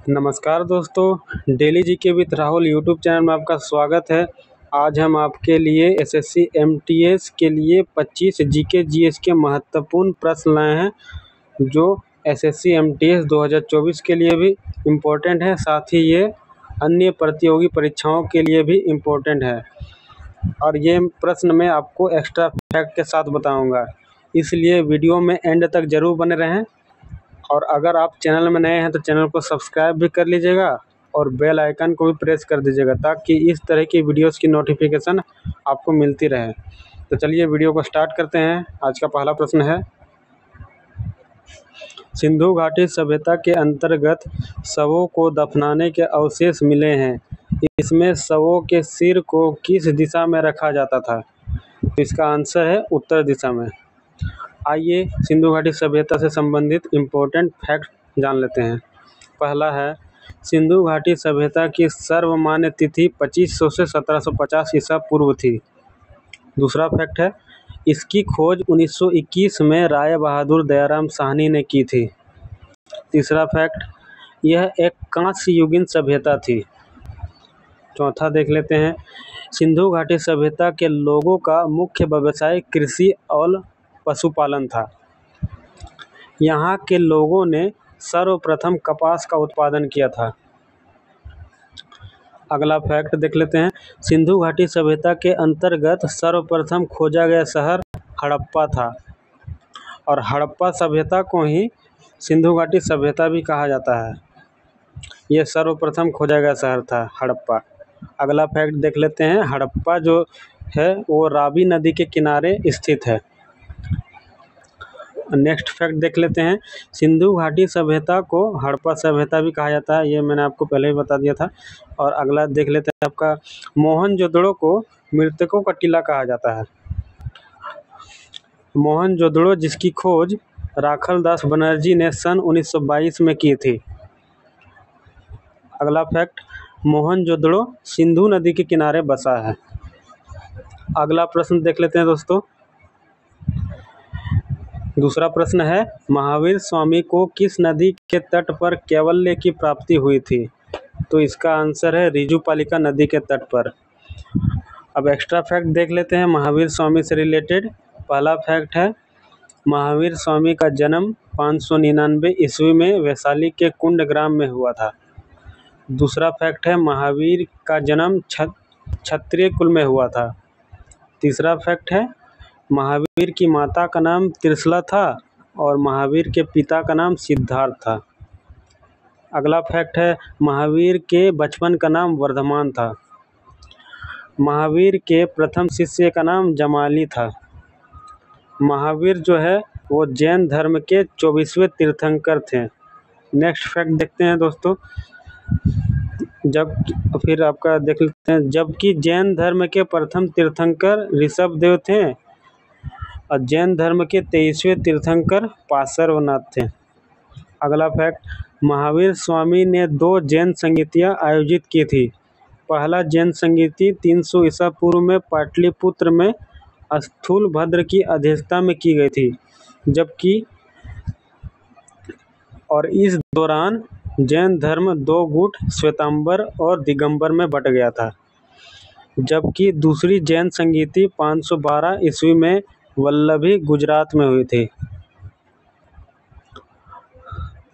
नमस्कार दोस्तों, daily GK with Rahul YouTube channel में आपका स्वागत है। आज हम आपके लिए एसएससी एमटीएस के लिए 25 जीके जीएस के महत्वपूर्ण प्रश्न लाए हैं, जो एसएससी एमटीएस 2024 के लिए भी इम्पोर्टेंट है, साथ ही ये अन्य प्रतियोगी परीक्षाओं के लिए भी इम्पोर्टेंट है। और ये प्रश्न मैं आपको एक्स्ट्रा फैक्ट के साथ बताऊँगा, इसलिए वीडियो में एंड तक ज़रूर बने रहें। और अगर आप चैनल में नए हैं तो चैनल को सब्सक्राइब भी कर लीजिएगा और बेल आइकन को भी प्रेस कर दीजिएगा, ताकि इस तरह की वीडियोस की नोटिफिकेशन आपको मिलती रहे। तो चलिए वीडियो को स्टार्ट करते हैं। आज का पहला प्रश्न है, सिंधु घाटी सभ्यता के अंतर्गत शवों को दफनाने के अवशेष मिले हैं। इसमें शवों के सिर को किस दिशा में रखा जाता था? तो इसका आंसर है उत्तर दिशा में। आइए सिंधु घाटी सभ्यता से संबंधित इम्पोर्टेंट फैक्ट जान लेते हैं। पहला है, सिंधु घाटी सभ्यता की सर्वमान्य तिथि 2500 से 1750 ईसा पूर्व थी। दूसरा फैक्ट है, इसकी खोज 1921 में राय बहादुर दयाराम साहनी ने की थी। तीसरा फैक्ट, यह एक कांस्य युगीन सभ्यता थी। चौथा देख लेते हैं, सिंधु घाटी सभ्यता के लोगों का मुख्य व्यवसाय कृषि और पशुपालन था। यहाँ के लोगों ने सर्वप्रथम कपास का उत्पादन किया था। अगला फैक्ट देख लेते हैं, सिंधु घाटी सभ्यता के अंतर्गत सर्वप्रथम खोजा गया शहर हड़प्पा था, और हड़प्पा सभ्यता को ही सिंधु घाटी सभ्यता भी कहा जाता है। यह सर्वप्रथम खोजा गया शहर था हड़प्पा। अगला फैक्ट देख लेते हैं, हड़प्पा जो है वो रावी नदी के किनारे स्थित है। नेक्स्ट फैक्ट देख लेते हैं, सिंधु घाटी सभ्यता को हड़प्पा सभ्यता भी कहा जाता है, ये मैंने आपको पहले ही बता दिया था। और अगला देख लेते हैं आपका, मोहनजोदड़ो को मृतकों का टीला कहा जाता है। मोहनजोदड़ो जिसकी खोज राखल दास बनर्जी ने सन 1922 में की थी। अगला फैक्ट, मोहनजोदड़ो सिंधु नदी के किनारे बसा है। अगला प्रश्न देख लेते हैं दोस्तों। दूसरा प्रश्न है, महावीर स्वामी को किस नदी के तट पर कैवल्य की प्राप्ति हुई थी? तो इसका आंसर है रिजुपालिका नदी के तट पर। अब एक्स्ट्रा फैक्ट देख लेते हैं महावीर स्वामी से रिलेटेड। पहला फैक्ट है, महावीर स्वामी का जन्म 599 ईस्वी में वैशाली के कुंड ग्राम में हुआ था। दूसरा फैक्ट है, महावीर का जन्म क्षत्रिय कुल में हुआ था। तीसरा फैक्ट है, महावीर की माता का नाम त्रिशला था और महावीर के पिता का नाम सिद्धार्थ था। अगला फैक्ट है, महावीर के बचपन का नाम वर्धमान था। महावीर के प्रथम शिष्य का नाम जमाली था। महावीर जो है वो जैन धर्म के 24वें तीर्थंकर थे। नेक्स्ट फैक्ट देखते हैं दोस्तों। फिर आपका देख लेते हैं, जबकि जैन धर्म के प्रथम तीर्थंकर ऋषभदेव थे और जैन धर्म के 23वें तीर्थंकर पार्श्वनाथ थे। अगला फैक्ट, महावीर स्वामी ने 2 जैन संगीतियाँ आयोजित की थी। पहला जैन संगीति 300 ईसा पूर्व में पाटलिपुत्र में स्थूलभद्र की अध्यक्षता में की गई थी, जबकि और इस दौरान जैन धर्म 2 गुट श्वेतांबर और दिगंबर में बट गया था। जबकि दूसरी जैन संगीति 512 ईस्वी में वल्लभी गुजरात में हुई थी।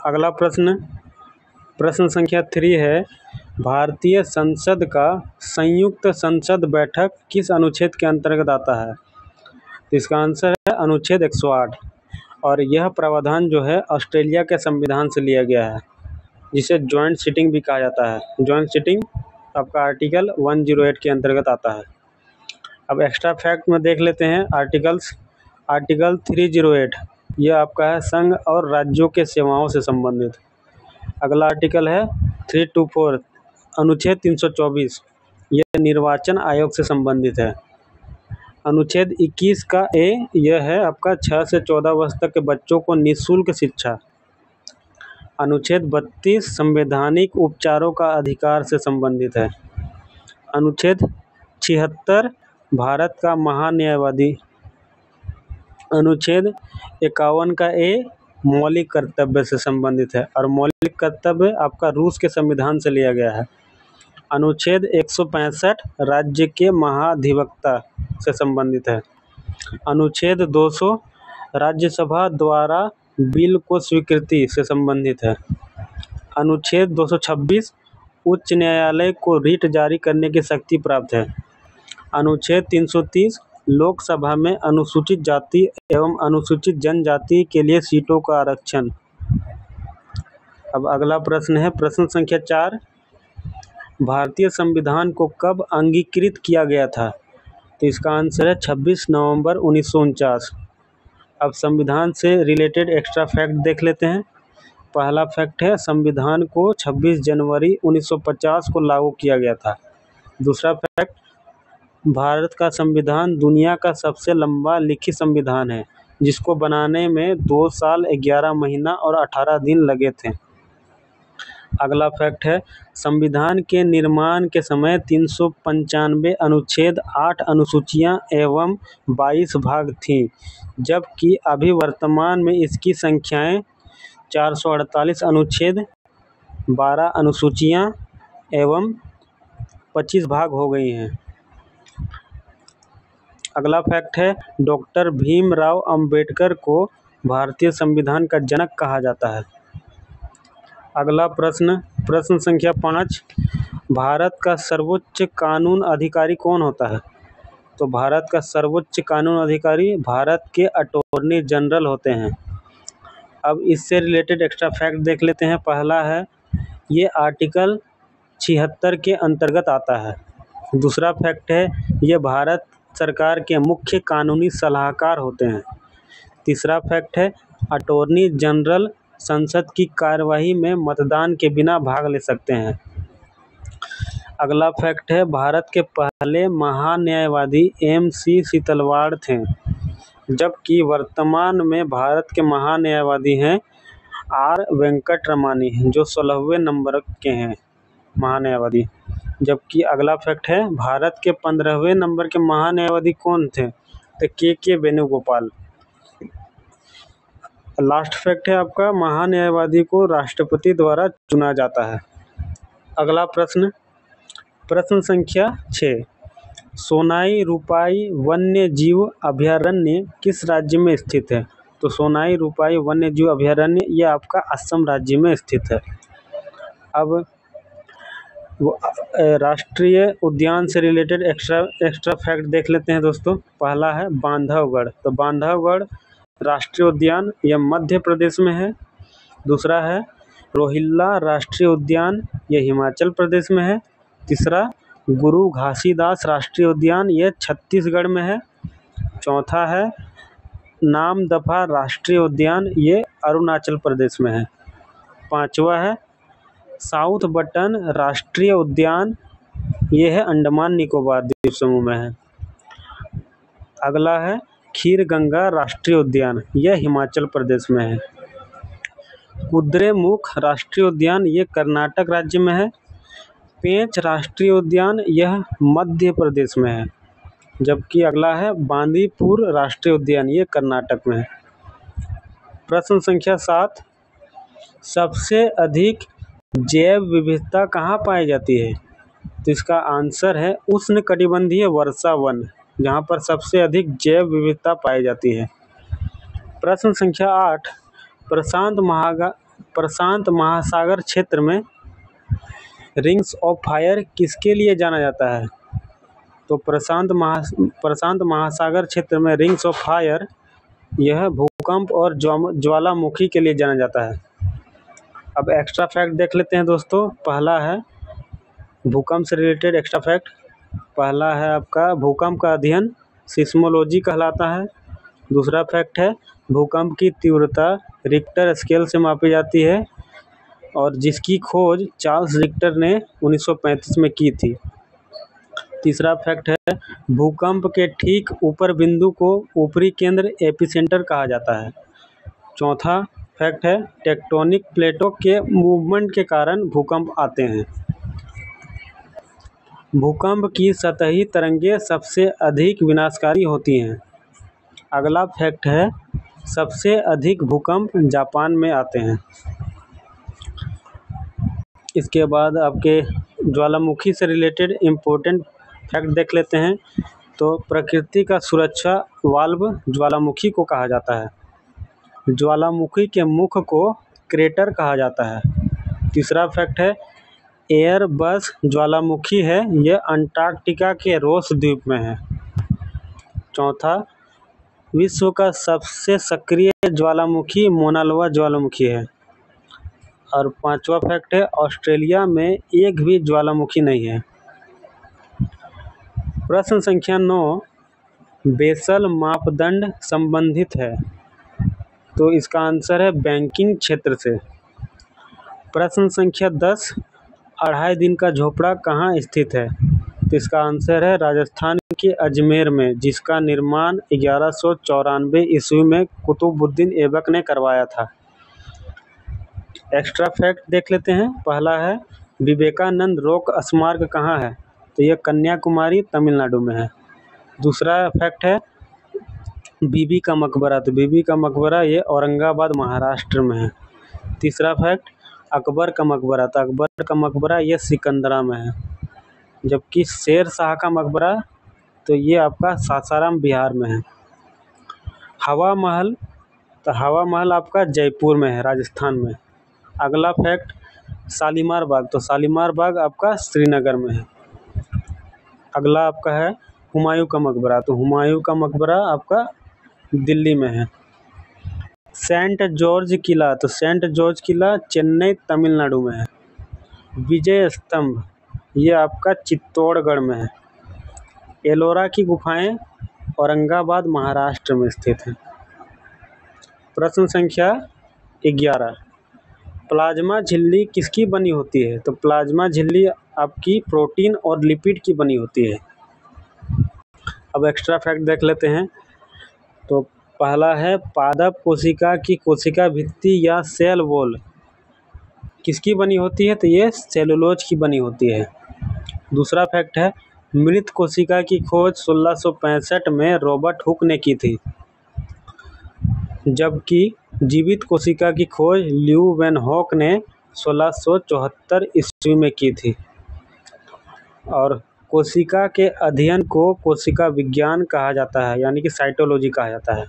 अगला प्रश्न संख्या 3 है, भारतीय संसद का संयुक्त संसद बैठक किस अनुच्छेद के अंतर्गत आता है? तो इसका आंसर है अनुच्छेद 108, और यह प्रावधान जो है ऑस्ट्रेलिया के संविधान से लिया गया है, जिसे जॉइंट सिटिंग भी कहा जाता है। जॉइंट सिटिंग आपका आर्टिकल 108 के अंतर्गत आता है। अब एक्स्ट्रा फैक्ट में देख लेते हैं, आर्टिकल 308 यह आपका है संघ और राज्यों के सेवाओं से संबंधित। अगला आर्टिकल है 324 अनुच्छेद 324, यह निर्वाचन आयोग से संबंधित है। अनुच्छेद 21 का ए, यह है आपका 6 से 14 वर्ष तक के बच्चों को निःशुल्क शिक्षा। अनुच्छेद 32 संवैधानिक उपचारों का अधिकार से संबंधित है। अनुच्छेद 76 भारत का महान्यायवादी। अनुच्छेद 51 का ए, मौलिक कर्तव्य से संबंधित है और मौलिक कर्तव्य आपका रूस के संविधान से लिया गया है। अनुच्छेद 165 राज्य के महाधिवक्ता से संबंधित है। अनुच्छेद 200 राज्यसभा द्वारा बिल को स्वीकृति से संबंधित है। अनुच्छेद 226 उच्च न्यायालय को रिट जारी करने की शक्ति प्राप्त है। अनुच्छेद 330 लोकसभा में अनुसूचित जाति एवं अनुसूचित जनजाति के लिए सीटों का आरक्षण। अब अगला प्रश्न है प्रश्न संख्या 4, भारतीय संविधान को कब अंगीकृत किया गया था? तो इसका आंसर है 26 नवंबर 1949। अब संविधान से रिलेटेड एक्स्ट्रा फैक्ट देख लेते हैं। पहला फैक्ट है संविधान को 26 जनवरी 1950 को लागू किया गया था। दूसरा फैक्ट, भारत का संविधान दुनिया का सबसे लंबा लिखित संविधान है जिसको बनाने में 2 साल 11 महीना और 18 दिन लगे थे। अगला फैक्ट है संविधान के निर्माण के समय 395 अनुच्छेद, 8 अनुसूचियां एवं 22 भाग थीं, जबकि अभी वर्तमान में इसकी संख्याएं 448 अनुच्छेद, 12 अनुसूचियां एवं 25 भाग हो गई हैं। अगला फैक्ट है डॉक्टर भीमराव अंबेडकर को भारतीय संविधान का जनक कहा जाता है। अगला प्रश्न संख्या 5, भारत का सर्वोच्च कानून अधिकारी कौन होता है? तो भारत का सर्वोच्च कानून अधिकारी भारत के अटॉर्नी जनरल होते हैं। अब इससे रिलेटेड एक्स्ट्रा फैक्ट देख लेते हैं। पहला है ये आर्टिकल 76 के अंतर्गत आता है। दूसरा फैक्ट है ये भारत सरकार के मुख्य कानूनी सलाहकार होते हैं। तीसरा फैक्ट है अटॉर्नी जनरल संसद की कार्यवाही में मतदान के बिना भाग ले सकते हैं। अगला फैक्ट है भारत के पहले महान्यायवादी MC सीतलवाड़ थे, जबकि वर्तमान में भारत के महान्यायवादी हैं R वेंकटरमणी, जो 16वें नंबर के हैं महान्यायवादी। जबकि अगला फैक्ट है भारत के 15वें नंबर के महान्यायवादी कौन थे? तो के वेणुगोपाल। लास्ट फैक्ट है आपका महान्यायवादी को राष्ट्रपति द्वारा चुना जाता है। अगला प्रश्न संख्या 6, सोनाई रूपाई वन्य जीव अभयारण्य किस राज्य में स्थित है? तो सोनाई रूपाई वन्य जीव अभयारण्य ये आपका असम राज्य में स्थित है। अब राष्ट्रीय उद्यान से रिलेटेड एक्स्ट्रा फैक्ट देख लेते हैं दोस्तों। पहला है बांधवगढ़। तो बांधवगढ़ राष्ट्रीय उद्यान यह मध्य प्रदेश में है। दूसरा है रोहिल्ला राष्ट्रीय उद्यान, यह हिमाचल प्रदेश में है। तीसरा गुरु घासीदास राष्ट्रीय उद्यान, यह छत्तीसगढ़ में है। चौथा है नामदफा राष्ट्रीय उद्यान, ये अरुणाचल प्रदेश में है। पांचवा है साउथ बटन राष्ट्रीय उद्यान, ये है अंडमान निकोबार द्वीप समूह में है। अगला है खीरगंगा राष्ट्रीय उद्यान, यह हिमाचल प्रदेश में है। कुद्रेमुख राष्ट्रीय उद्यान ये कर्नाटक राज्य में है। पेंच राष्ट्रीय उद्यान यह मध्य प्रदेश में है। जबकि अगला है बांदीपुर राष्ट्रीय उद्यान, ये कर्नाटक में है। प्रश्न संख्या 7, सबसे अधिक जैव विविधता कहाँ पाई जाती है? तो इसका आंसर है उष्णकटिबंधीय वर्षा वन, जहाँ पर सबसे अधिक जैव विविधता पाई जाती है। प्रश्न संख्या 8, प्रशांत महासागर क्षेत्र में रिंग्स ऑफ फायर किसके लिए जाना जाता है? तो प्रशांत महासागर क्षेत्र में रिंग्स ऑफ फायर यह भूकंप और ज्वालामुखी के लिए जाना जाता है। अब एक्स्ट्रा फैक्ट देख लेते हैं दोस्तों। पहला है भूकंप से रिलेटेड एक्स्ट्रा फैक्ट। पहला है आपका भूकंप का अध्ययन सिस्मोलॉजी कहलाता है। दूसरा फैक्ट है भूकंप की तीव्रता रिक्टर स्केल से मापी जाती है और जिसकी खोज चार्ल्स रिक्टर ने 1935 में की थी। तीसरा फैक्ट है भूकंप के ठीक ऊपर बिंदु को ऊपरी केंद्र एपिसेंटर कहा जाता है। चौथा फैक्ट है टेक्टोनिक प्लेटों के मूवमेंट के कारण भूकंप आते हैं। भूकंप की सतही तरंगें सबसे अधिक विनाशकारी होती हैं। अगला फैक्ट है सबसे अधिक भूकंप जापान में आते हैं। इसके बाद आपके ज्वालामुखी से रिलेटेड इम्पोर्टेंट फैक्ट देख लेते हैं। तो प्रकृति का सुरक्षा वाल्व ज्वालामुखी को कहा जाता है। ज्वालामुखी के मुख को क्रेटर कहा जाता है। तीसरा फैक्ट है एयरबस ज्वालामुखी है, यह अंटार्कटिका के रोस द्वीप में है। चौथा, विश्व का सबसे सक्रिय ज्वालामुखी मोनालोवा ज्वालामुखी है। और पांचवा फैक्ट है ऑस्ट्रेलिया में एक भी ज्वालामुखी नहीं है। प्रश्न संख्या 9, बेसल मापदंड संबंधित है, तो इसका आंसर है बैंकिंग क्षेत्र से। प्रश्न संख्या 10, 2.5 दिन का झोपड़ा कहाँ स्थित है, तो इसका आंसर है राजस्थान के अजमेर में, जिसका निर्माण 1194 ईस्वी में कुतुबुद्दीन ऐबक ने करवाया था। एक्स्ट्रा फैक्ट देख लेते हैं। पहला है विवेकानंद रॉक स्मारक कहाँ है, तो यह कन्याकुमारी तमिलनाडु में है। दूसरा फैक्ट है बीबी का मकबरा, तो बीबी का मकबरा ये औरंगाबाद महाराष्ट्र में है। तीसरा फैक्ट अकबर का मकबरा, तो अकबर का मकबरा ये सिकंदरा में है। जबकि शेर शाह का मकबरा तो ये आपका सासाराम बिहार में है। हवा महल, तो हवा महल आपका जयपुर में है, राजस्थान में। अगला फैक्ट शालीमार बाग, तो शालीमार बाग आपका श्रीनगर में है। अगला आपका है हुमायूं का मकबरा, तो हुमायूं का मकबरा आपका दिल्ली में है। सेंट जॉर्ज किला, तो सेंट जॉर्ज किला चेन्नई तमिलनाडु में है। विजय स्तंभ ये आपका चित्तौड़गढ़ में है। एलोरा की गुफाएं औरंगाबाद महाराष्ट्र में स्थित हैं। प्रश्न संख्या 11, प्लाज्मा झिल्ली किसकी बनी होती है, तो प्लाज्मा झिल्ली आपकी प्रोटीन और लिपिड की बनी होती है। अब एक्स्ट्रा फैक्ट देख लेते हैं। तो पहला है पादप कोशिका की कोशिका भित्ति या सेल वॉल किसकी बनी होती है, तो ये सेलुलोज की बनी होती है। दूसरा फैक्ट है मृत कोशिका की खोज 1665 में रॉबर्ट हुक ने की थी, जबकि जीवित कोशिका की खोज ल्यूवेनहॉक ने 1674 ईस्वी में की थी। और कोशिका के अध्ययन को कोशिका विज्ञान कहा जाता है, यानी कि साइटोलॉजी कहा जाता है।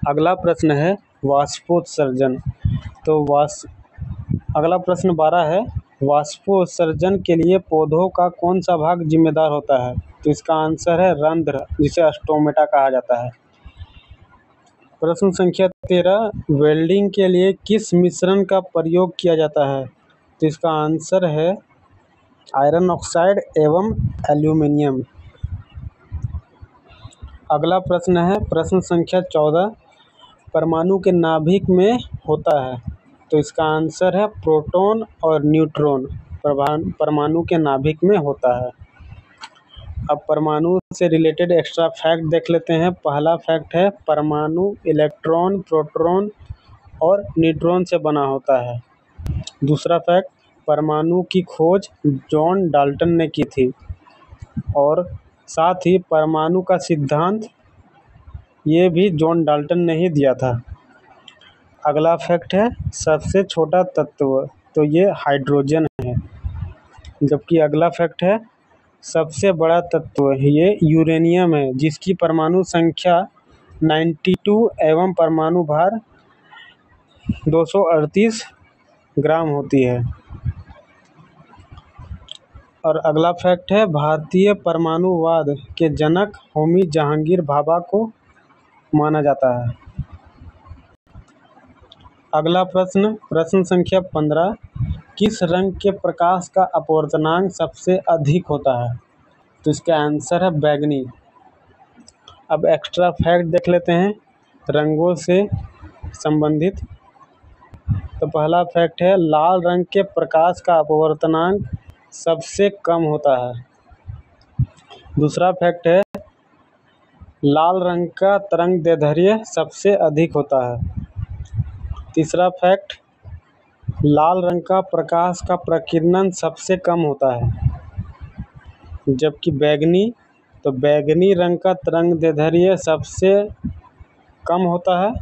अगला प्रश्न है वाष्पोत्सर्जन, तो अगला प्रश्न 12 है वाष्पोत्सर्जन के लिए पौधों का कौन सा भाग जिम्मेदार होता है, तो इसका आंसर है रंध्र, जिसे स्टोमेटा कहा जाता है। प्रश्न संख्या 13, वेल्डिंग के लिए किस मिश्रण का प्रयोग किया जाता है, तो इसका आंसर है आयरन ऑक्साइड एवं एल्यूमिनियम। अगला प्रश्न है प्रश्न संख्या 14, परमाणु के नाभिक में होता है, तो इसका आंसर है प्रोटॉन और न्यूट्रॉन परमाणु के नाभिक में होता है। अब परमाणु से रिलेटेड एक्स्ट्रा फैक्ट देख लेते हैं। पहला फैक्ट है परमाणु इलेक्ट्रॉन, प्रोटॉन और न्यूट्रॉन से बना होता है। दूसरा फैक्ट परमाणु की खोज जॉन डाल्टन ने की थी, और साथ ही परमाणु का सिद्धांत ये भी जॉन डाल्टन ने ही दिया था। अगला फैक्ट है सबसे छोटा तत्व, तो ये हाइड्रोजन है। जबकि अगला फैक्ट है सबसे बड़ा तत्व ये यूरेनियम है, जिसकी परमाणु संख्या 92 एवं परमाणु भार 238 ग्राम होती है। और अगला फैक्ट है भारतीय परमाणुवाद के जनक होमी जहांगीर भाभा को माना जाता है। अगला प्रश्न संख्या 15, किस रंग के प्रकाश का अपवर्तनांक सबसे अधिक होता है, तो इसका आंसर है बैगनी। अब एक्स्ट्रा फैक्ट देख लेते हैं रंगों से संबंधित। तो पहला फैक्ट है लाल रंग के प्रकाश का अपवर्तनांक सबसे कम होता है। दूसरा फैक्ट है लाल रंग का तरंगदैर्ध्य सबसे अधिक होता है। तीसरा फैक्ट लाल रंग का प्रकाश का प्रकीर्णन सबसे कम होता है। जबकि बैगनी रंग का तरंगदैर्ध्य सबसे कम होता है।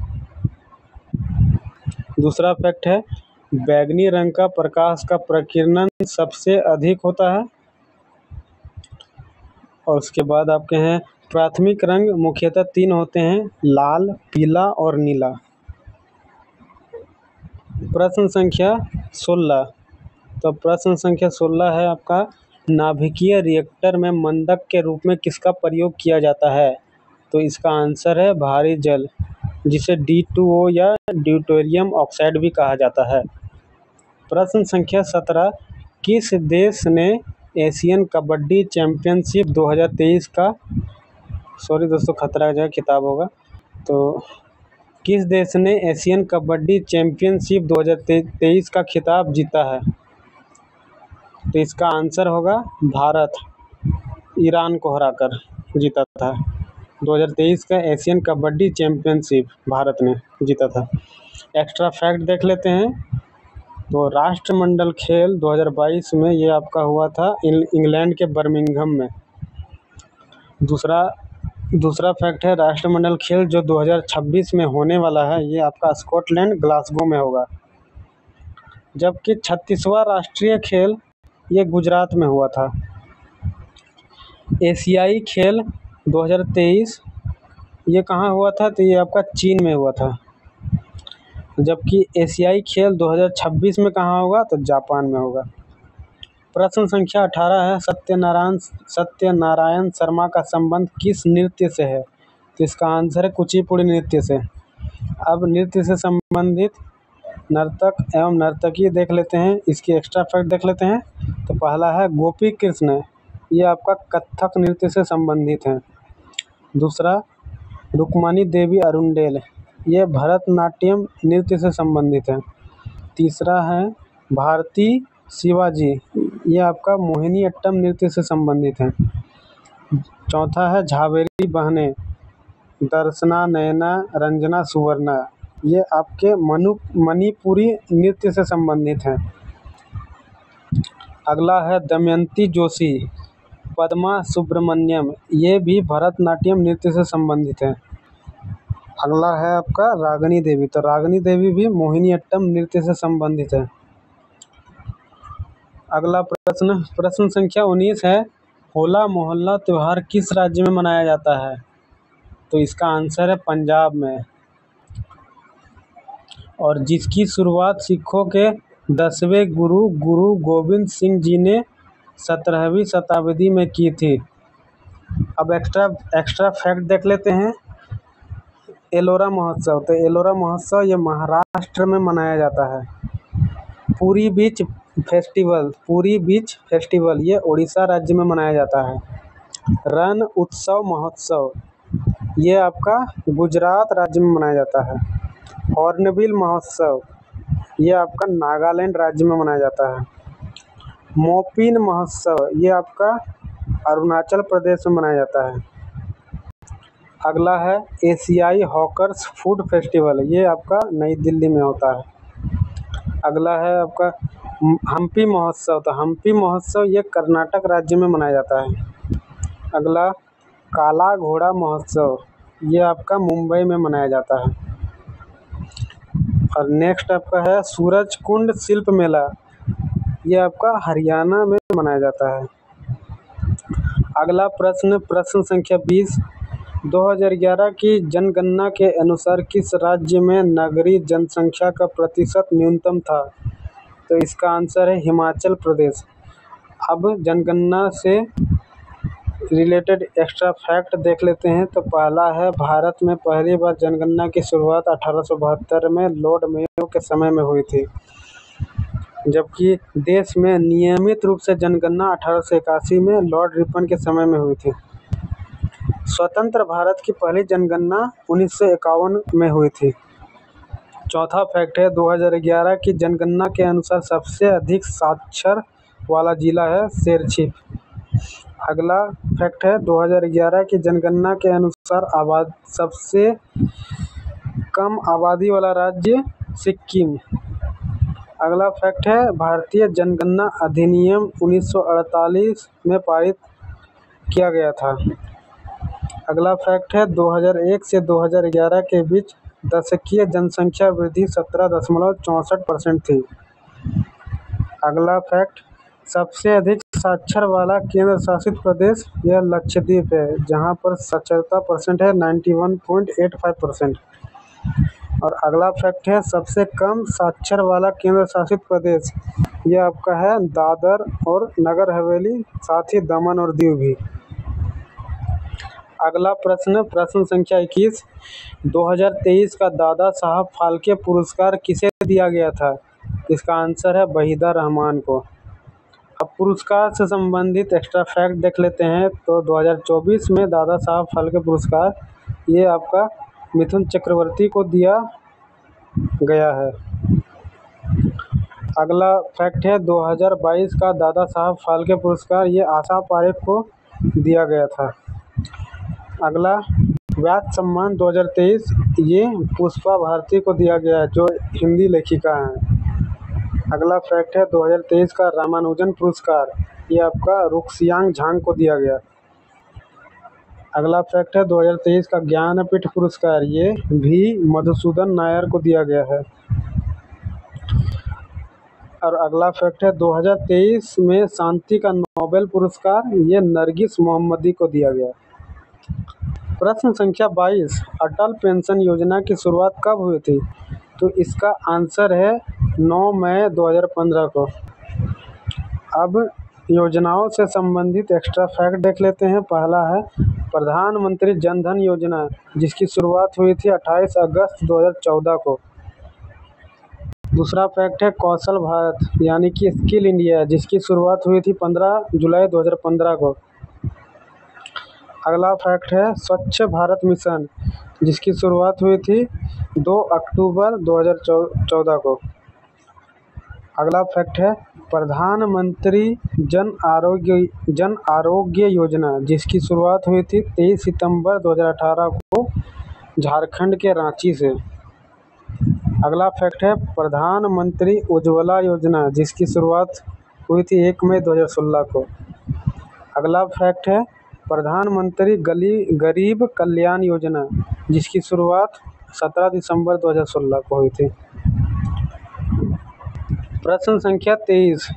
दूसरा फैक्ट है बैगनी रंग का प्रकाश का प्रकीर्णन सबसे अधिक होता है। और उसके बाद आपके हैं प्राथमिक रंग मुख्यतः 3 होते हैं, लाल, पीला और नीला। प्रश्न संख्या 16। तो प्रश्न संख्या 16 है आपका नाभिकीय रिएक्टर में मंदक के रूप में किसका प्रयोग किया जाता है? तो इसका आंसर है भारी जल, जिसे D2O या ड्यूटेरियम ऑक्साइड भी कहा जाता है। प्रश्न संख्या 17 किस देश ने एशियन कबड्डी चैंपियनशिप 2023 का सॉरी दोस्तों खतरा का किताब होगा तो किस देश ने एशियन कबड्डी चैंपियनशिप 2023 का खिताब जीता है? तो इसका आंसर होगा भारत, ईरान को हराकर जीता था। 2023 का एशियन कबड्डी चैंपियनशिप भारत ने जीता था। एक्स्ट्रा फैक्ट देख लेते हैं। तो राष्ट्रमंडल खेल 2022 में ये आपका हुआ था इंग्लैंड के बर्मिंघम में। दूसरा फैक्ट है राष्ट्रमंडल खेल जो 2026 में होने वाला है ये आपका स्कॉटलैंड ग्लासगो में होगा। जबकि 36वां राष्ट्रीय खेल ये गुजरात में हुआ था। एशियाई खेल 2023 ये कहाँ हुआ था? तो ये आपका चीन में हुआ था। जबकि एशियाई खेल 2026 में कहाँ होगा? तो जापान में होगा। प्रश्न संख्या 18 है सत्यनारायण शर्मा का संबंध किस नृत्य से है? तो इसका आंसर है कुचिपुड़ी नृत्य से। अब नृत्य से संबंधित नर्तक एवं नर्तकी देख लेते हैं, इसकी एक्स्ट्रा फैक्ट देख लेते हैं। तो पहला है गोपी कृष्ण, ये आपका कथक नृत्य से संबंधित है। दूसरा रुक्मणी देवी अरुंडेल, ये भरतनाट्यम नृत्य से संबंधित है। तीसरा है भारती शिवाजी, ये आपका मोहिनीअट्टम नृत्य से संबंधित है। चौथा है झावेरी बहने दर्शना नयना रंजना सुवर्णा, ये आपके मणिपुरी नृत्य से संबंधित है। अगला है दमयंती जोशी पद्मा सुब्रमण्यम, ये भी भरतनाट्यम नृत्य से संबंधित है। अगला है आपका रागिनी देवी, तो रागिनी देवी भी मोहिनीअट्टम नृत्य से संबंधित है। अगला प्रश्न संख्या 19 है होला मोहल्ला त्यौहार किस राज्य में मनाया जाता है? तो इसका आंसर है पंजाब में। और जिसकी शुरुआत सिखों के 10वें गुरु गोविंद सिंह जी ने 17वीं शताब्दी में की थी। अब एक्स्ट्रा फैक्ट देख लेते हैं। एलोरा महोत्सव, तो एलोरा महोत्सव ये महाराष्ट्र में मनाया जाता है। पूरी बीच फेस्टिवल ये उड़ीसा राज्य में मनाया जाता है। रण उत्सव महोत्सव ये आपका गुजरात राज्य में मनाया जाता है। हॉर्नबिल महोत्सव ये आपका नागालैंड राज्य में मनाया जाता है। मोपिन महोत्सव ये आपका अरुणाचल प्रदेश में मनाया जाता है। अगला है एशियाई हॉकर्स फूड फेस्टिवल, ये आपका नई दिल्ली में होता है। अगला है आपका हम्पी महोत्सव, तो हम्पी महोत्सव ये कर्नाटक राज्य में मनाया जाता है। अगला काला घोड़ा महोत्सव ये आपका मुंबई में मनाया जाता है। और नेक्स्ट आपका है सूरज कुंड शिल्प मेला, ये आपका हरियाणा में मनाया जाता है। अगला प्रश्न संख्या 20 2011 की जनगणना के अनुसार किस राज्य में नगरीय जनसंख्या का प्रतिशत न्यूनतम था? तो इसका आंसर है हिमाचल प्रदेश। अब जनगणना से रिलेटेड एक्स्ट्रा फैक्ट देख लेते हैं। तो पहला है भारत में पहली बार जनगणना की शुरुआत 1872 में लॉर्ड मेयो के समय में हुई थी। जबकि देश में नियमित रूप से जनगणना 1881 में लॉर्ड रिपन के समय में हुई थी। स्वतंत्र भारत की पहली जनगणना 1951 में हुई थी। चौथा फैक्ट है 2011 की जनगणना के अनुसार सबसे अधिक साक्षर वाला जिला है शेरछिप। अगला फैक्ट है 2011 की जनगणना के अनुसार सबसे कम आबादी वाला राज्य सिक्किम। अगला फैक्ट है भारतीय जनगणना अधिनियम 1948 में पारित किया गया था। अगला फैक्ट है 2001 से 2011 के बीच दशकीय जनसंख्या वृद्धि 17.64% थी। अगला फैक्ट, सबसे अधिक साक्षर वाला केंद्र शासित प्रदेश यह लक्षद्वीप है, जहां पर साक्षरता परसेंट है 91.85%। और अगला फैक्ट है सबसे कम साक्षर वाला केंद्र शासित प्रदेश, यह आपका है दादर और नगर हवेली, साथ ही दमन और दीव भी। अगला प्रश्न संख्या 21, 2023 का दादा साहब फाल्के पुरस्कार किसे दिया गया था? इसका आंसर है वहीदा रहमान को। अब पुरस्कार से संबंधित एक्स्ट्रा फैक्ट देख लेते हैं। तो 2024 में दादा साहब फाल्के पुरस्कार ये आपका मिथुन चक्रवर्ती को दिया गया है। अगला फैक्ट है 2022 का दादा साहब फाल्के पुरस्कार ये आशा पारेख को दिया गया था। अगला व्यास सम्मान 2023 ये पुष्पा भारती को दिया गया है, जो हिंदी लेखिका हैं। अगला फैक्ट है 2023 का रामानुजन पुरस्कार ये आपका रुक्सियांग झांग को दिया गया। अगला फैक्ट है 2023 का ज्ञानपीठ पुरस्कार ये भी मधुसूदन नायर को दिया गया है। और अगला फैक्ट है 2023 में शांति का नोबेल पुरस्कार ये नरगिस मोहम्मदी को दिया गया। प्रश्न संख्या 22, अटल पेंशन योजना की शुरुआत कब हुई थी? तो इसका आंसर है 9 मई 2015 को। अब योजनाओं से संबंधित एक्स्ट्रा फैक्ट देख लेते हैं। पहला है प्रधानमंत्री जन धन योजना, जिसकी शुरुआत हुई थी 28 अगस्त 2014 को। दूसरा फैक्ट है कौशल भारत यानी कि स्किल इंडिया, जिसकी शुरुआत हुई थी 15 जुलाई 2015 को। अगला फैक्ट है स्वच्छ भारत मिशन, जिसकी शुरुआत हुई थी 2 अक्टूबर 2014 को। अगला फैक्ट है प्रधानमंत्री जन आरोग्य योजना, जिसकी शुरुआत हुई थी 23 सितंबर 2018 को झारखंड के रांची से। अगला फैक्ट है प्रधानमंत्री उज्ज्वला योजना, जिसकी शुरुआत हुई थी 1 मई 2016 को। अगला फैक्ट है प्रधानमंत्री गरीब कल्याण योजना, जिसकी शुरुआत 17 दिसंबर 2016 को हुई थी। प्रश्न संख्या 23,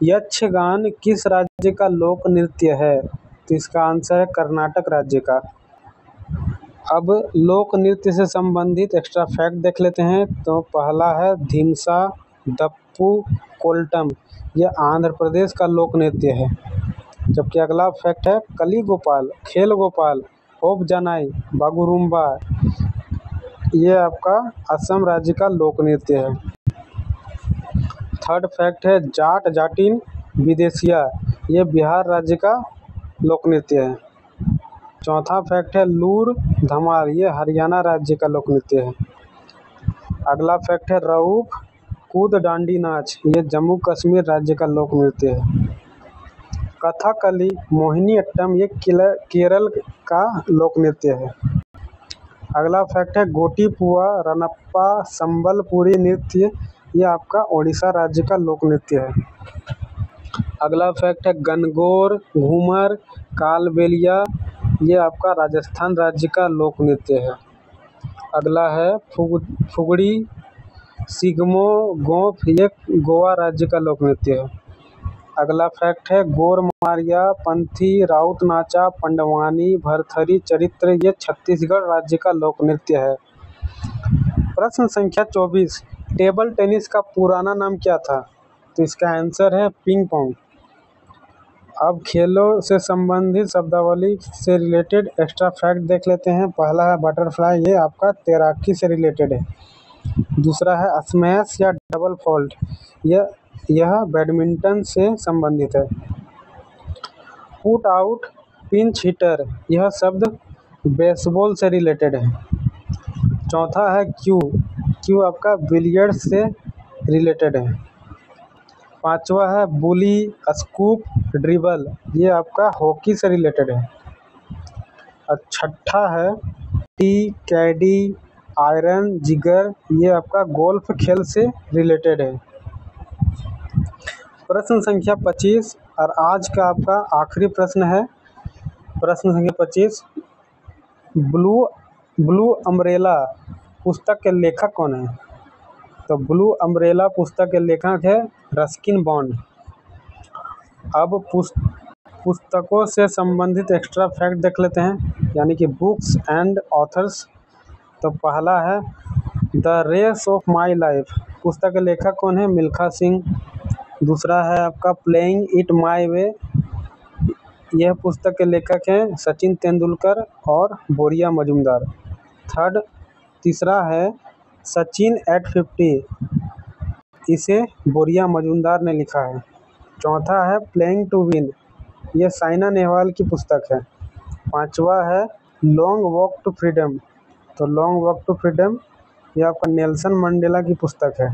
यक्षगान किस राज्य का लोक नृत्य है? तो इसका आंसर है कर्नाटक राज्य का। अब लोक नृत्य से संबंधित एक्स्ट्रा फैक्ट देख लेते हैं। तो पहला है धीमसा दप्पू कोल्टम, यह आंध्र प्रदेश का लोक नृत्य है। जबकि अगला फैक्ट है कली गोपाल, खेल गोपाल, होप जनाई, बागुरुम्बा, ये आपका असम राज्य का लोक नृत्य है। थर्ड फैक्ट है जाट जाटिन विदेशिया, ये बिहार राज्य का लोक नृत्य है। चौथा फैक्ट है लूर धमाल, ये हरियाणा राज्य का लोक नृत्य है। अगला फैक्ट है रऊफ कूद डांडी नाच, ये जम्मू कश्मीर राज्य का लोक नृत्य है। कथकली मोहिनी अट्टम ये केरल का लोक नृत्य है। अगला फैक्ट है गोटीपुआ रनप्पा संबलपुरी नृत्य, ये आपका ओडिशा राज्य का लोक नृत्य है। अगला फैक्ट है गणगौर घूमर कालबेलिया, ये आपका राजस्थान राज्य का लोक नृत्य है। अगला है फुगड़ी सिगमो गोफ, ये गोवा राज्य का लोक नृत्य है। अगला फैक्ट है गोर मारिया पंथी राउत नाचा पंडवानी भरथरी चरित्र, ये छत्तीसगढ़ राज्य का लोक नृत्य है। प्रश्न संख्या 24, टेबल टेनिस का पुराना नाम क्या था? तो इसका आंसर है पिंग पोंग। अब खेलों से संबंधित शब्दावली से रिलेटेड एक्स्ट्रा फैक्ट देख लेते हैं। पहला है बटरफ्लाई, ये आपका तैराकी से रिलेटेड है। दूसरा है स्मैश या डबल फॉल्ट, यह बैडमिंटन से संबंधित है। पुट आउट पिंच हिटर, यह शब्द बेसबॉल से रिलेटेड है। चौथा है क्यू आपका बिलियर्ड्स से रिलेटेड है। पांचवा है बुली स्कूप ड्रिबल, ये आपका हॉकी से रिलेटेड है। और छठा है टी कैडी आयरन जिगर, ये आपका गोल्फ खेल से रिलेटेड है। प्रश्न संख्या 25 और आज का आपका आखिरी प्रश्न है। प्रश्न संख्या 25, ब्लू ब्लू अम्ब्रेला पुस्तक के लेखक कौन है? तो ब्लू अम्ब्रेला पुस्तक के लेखक है रस्किन बॉन्ड। अब पुस्तकों से संबंधित एक्स्ट्रा फैक्ट देख लेते हैं, यानी कि बुक्स एंड ऑथर्स। तो पहला है the race of my life, पुस्तक के लेखक कौन है? मिल्खा सिंह। दूसरा है आपका प्लेइंग इट माई वे, यह पुस्तक के लेखक हैं सचिन तेंदुलकर और बोरिया मजूमदार। तीसरा है सचिन एट 50, इसे बोरिया मजूमदार ने लिखा है। चौथा है प्लेइंग टू विन, यह साइना नेहवाल की पुस्तक है। पांचवा है लॉन्ग वॉक टू फ्रीडम, तो लॉन्ग वॉक टू फ्रीडम यह आपका नेल्सन मंडेला की पुस्तक है।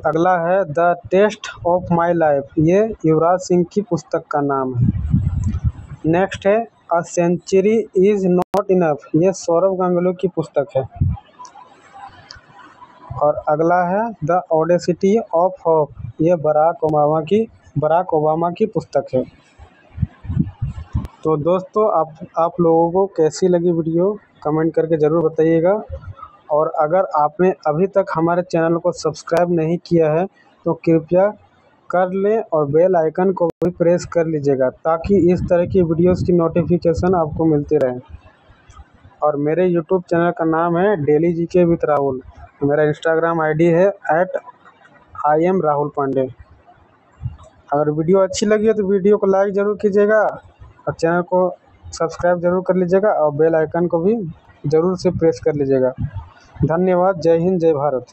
अगला है the test of my life, ये युवराज सिंह की पुस्तक का नाम है। नेक्स्ट है a century is not enough, ये सौरव गांगुली की पुस्तक है। और अगला है द ऑडेसिटी ऑफ होप, ये बराक ओबामा की पुस्तक है। तो दोस्तों आप लोगों को कैसी लगी वीडियो कमेंट करके ज़रूर बताइएगा। और अगर आपने अभी तक हमारे चैनल को सब्सक्राइब नहीं किया है तो कृपया कर लें और बेल आइकन को भी प्रेस कर लीजिएगा, ताकि इस तरह की वीडियोस की नोटिफिकेशन आपको मिलती रहे। और मेरे यूट्यूब चैनल का नाम है डेली जीके विद राहुल। मेरा इंस्टाग्राम आईडी है @IM राहुल पांडे। अगर वीडियो अच्छी लगी है तो वीडियो को लाइक ज़रूर कीजिएगा और चैनल को सब्सक्राइब ज़रूर कर लीजिएगा और बेल आइकन को भी ज़रूर से प्रेस कर लीजिएगा। धन्यवाद। जय हिंद, जय भारत।